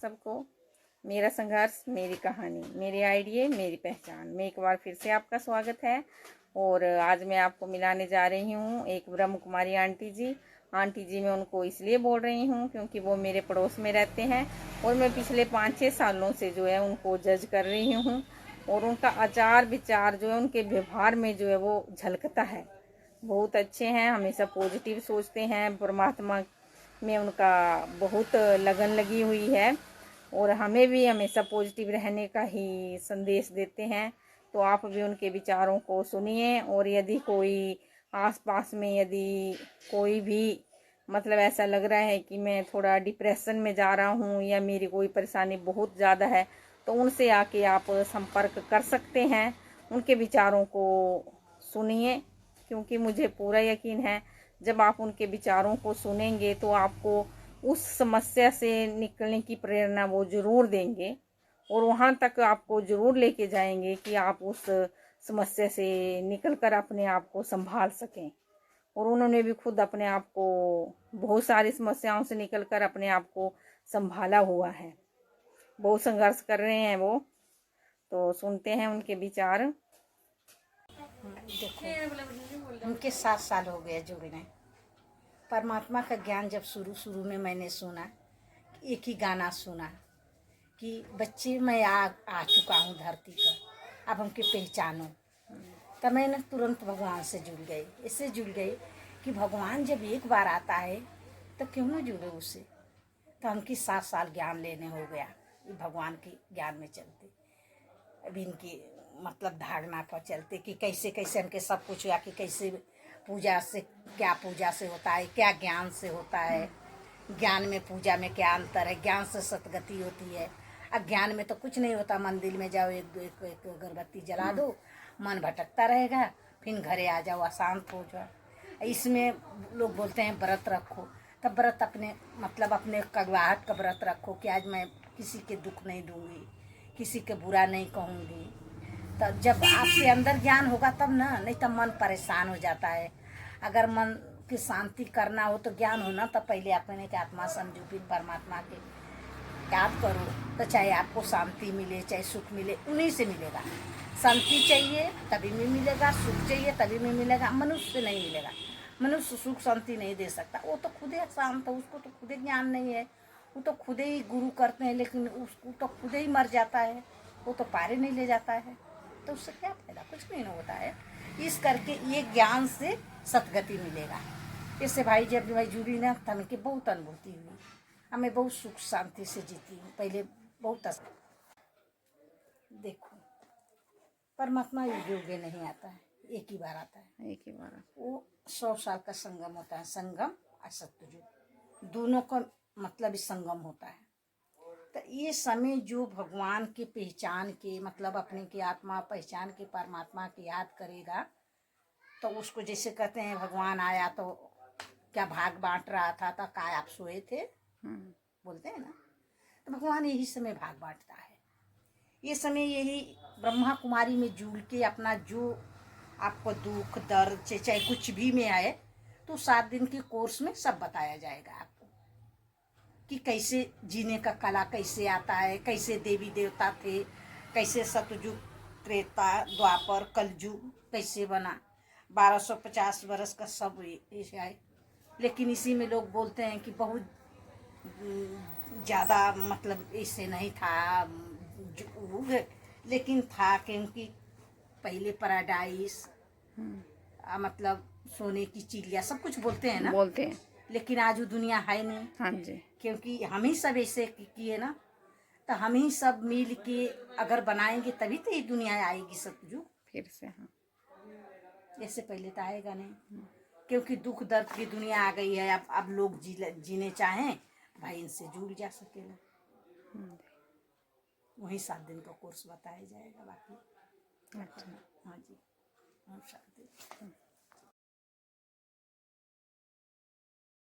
सबको। मेरा संघर्ष मेरी कहानी, मेरे आइडिया मेरी पहचान में एक बार फिर से आपका स्वागत है। और आज मैं आपको मिलाने जा रही हूँ एक ब्रह्म कुमारी आंटी जी। आंटी जी मैं उनको इसलिए बोल रही हूँ क्योंकि वो मेरे पड़ोस में रहते हैं और मैं पिछले 5-6 सालों से जो है उनको जज कर रही हूँ। और उनका आचार विचार जो है, उनके व्यवहार में जो है वो झलकता है। बहुत अच्छे हैं, हमेशा पॉजिटिव सोचते हैं, परमात्मा में उनका बहुत लगन लगी हुई है और हमें भी हमेशा पॉजिटिव रहने का ही संदेश देते हैं। तो आप भी उनके विचारों को सुनिए। और यदि कोई आसपास में यदि कोई भी मतलब ऐसा लग रहा है कि मैं थोड़ा डिप्रेशन में जा रहा हूँ या मेरी कोई परेशानी बहुत ज़्यादा है, तो उनसे आके आप संपर्क कर सकते हैं। उनके विचारों को सुनिए, क्योंकि मुझे पूरा यकीन है जब आप उनके विचारों को सुनेंगे तो आपको उस समस्या से निकलने की प्रेरणा वो जरूर देंगे और वहां तक आपको जरूर लेके जाएंगे कि आप उस समस्या से निकलकर अपने आप को संभाल सकें। और उन्होंने भी खुद अपने आप को बहुत सारी समस्याओं से निकलकर अपने आप को संभाला हुआ है। बहुत संघर्ष कर रहे हैं वो। तो सुनते हैं उनके विचार। देखो, उनके 7 साल हो गए जुड़ने। परमात्मा का ज्ञान जब शुरू में मैंने सुना, एक ही गाना सुना कि बच्चे मैं आ चुका हूँ धरती पर, अब हमके पहचानो। तब मैंने तुरंत भगवान से जुड़ गई। इससे जुड़ गई कि भगवान जब एक बार आता है तो क्यों ना जुड़े उससे। तो हमकी 7 साल ज्ञान लेने हो गया भगवान के ज्ञान में चलते। अभी इनकी मतलब धारणा पर चलते कि कैसे कैसे हमके सब कुछ हुआ कि कैसे पूजा से, क्या पूजा से होता है, क्या ज्ञान से होता है, ज्ञान में पूजा में क्या अंतर है, ज्ञान से सतगति होती है। अज्ञान में तो कुछ नहीं होता। मंदिर में जाओ, एक अगरबत्ती जला दो, मन भटकता रहेगा, फिर घरे आ जाओ, अशांत हो जाओ। इसमें लोग बोलते हैं व्रत रखो, तब व्रत अपने मतलब अपने कड़वाहट का व्रत रखो कि आज मैं किसी के दुख नहीं दूंगी, किसी के बुरा नहीं कहूँगी। तो जब आपके अंदर ज्ञान होगा तब ना, नहीं तो मन परेशान हो जाता है। अगर मन की शांति करना हो तो ज्ञान होना, तो पहले अपने के आत्मा समझो, फिर परमात्मा के याद करो, तो चाहे आपको शांति मिले चाहे सुख मिले, उन्हीं से मिलेगा। शांति चाहिए तभी में मिलेगा, सुख चाहिए तभी में मिलेगा, मनुष्य से नहीं मिलेगा। मनुष्य सुख शांति नहीं दे सकता, वो तो खुद ही शांत है, उसको तो खुद ही ज्ञान नहीं है। वो तो खुद ही गुरु करते हैं, लेकिन उसको तो खुद ही मर जाता है, वो तो पारे नहीं ले जाता है। तो उससे क्या फायदा, कुछ नहीं होता है। इस करके ये ज्ञान से सतगति मिलेगा। इससे भाई जब मैं जुड़ी ना, तो हमें बहुत अनुभूति हुई, हमें बहुत सुख शांति से जीती हूँ। पहले बहुत देखो, परमात्मा युगे नहीं आता है, एक ही बार आता है। एक ही बार वो 100 साल का संगम होता है, संगम और सत्ययुग दोनों का मतलब संगम होता है। तो ये समय जो भगवान की पहचान के मतलब अपने की आत्मा पहचान के परमात्मा की याद करेगा, तो उसको जैसे कहते हैं भगवान आया तो क्या भाग बांट रहा था, तो काय आप सोए थे, बोलते हैं ना। तो भगवान यही समय भाग बांटता है। ये समय यही ब्रह्मा कुमारी में जुड़ के अपना जो आपको दुख दर्द चाहे कुछ भी में आए, तो 7 दिन के कोर्स में सब बताया जाएगा आपको कि कैसे जीने का कला कैसे आता है, कैसे देवी देवता थे, कैसे सतयुग त्रेता द्वापर कलयुग कैसे बना। 1250 वर्ष का सब ये है। लेकिन इसी में लोग बोलते हैं कि बहुत ज़्यादा मतलब इससे नहीं था युग, लेकिन था क्योंकि पहले पैराडाइस मतलब सोने की चिड़िया सब कुछ बोलते हैं ना, बोलते हैं। लेकिन आज वो दुनिया है नहीं। हाँ जी। क्योंकि हम ही सब ऐसे किए ना, तो हम ही सब मिल के अगर बनाएंगे तभी तो ये दुनिया आएगी सतयुग। फिर से हाँ, ऐसे पहले तो आएगा नहीं। क्योंकि दुख दर्द की दुनिया आ गई है। अब लोग जीने चाहें भाई इनसे जुड़ जा सकेला। वही 7 दिन का कोर्स बताया जाएगा बाकी। अच्छा। हाँ जी, हाँ शांति।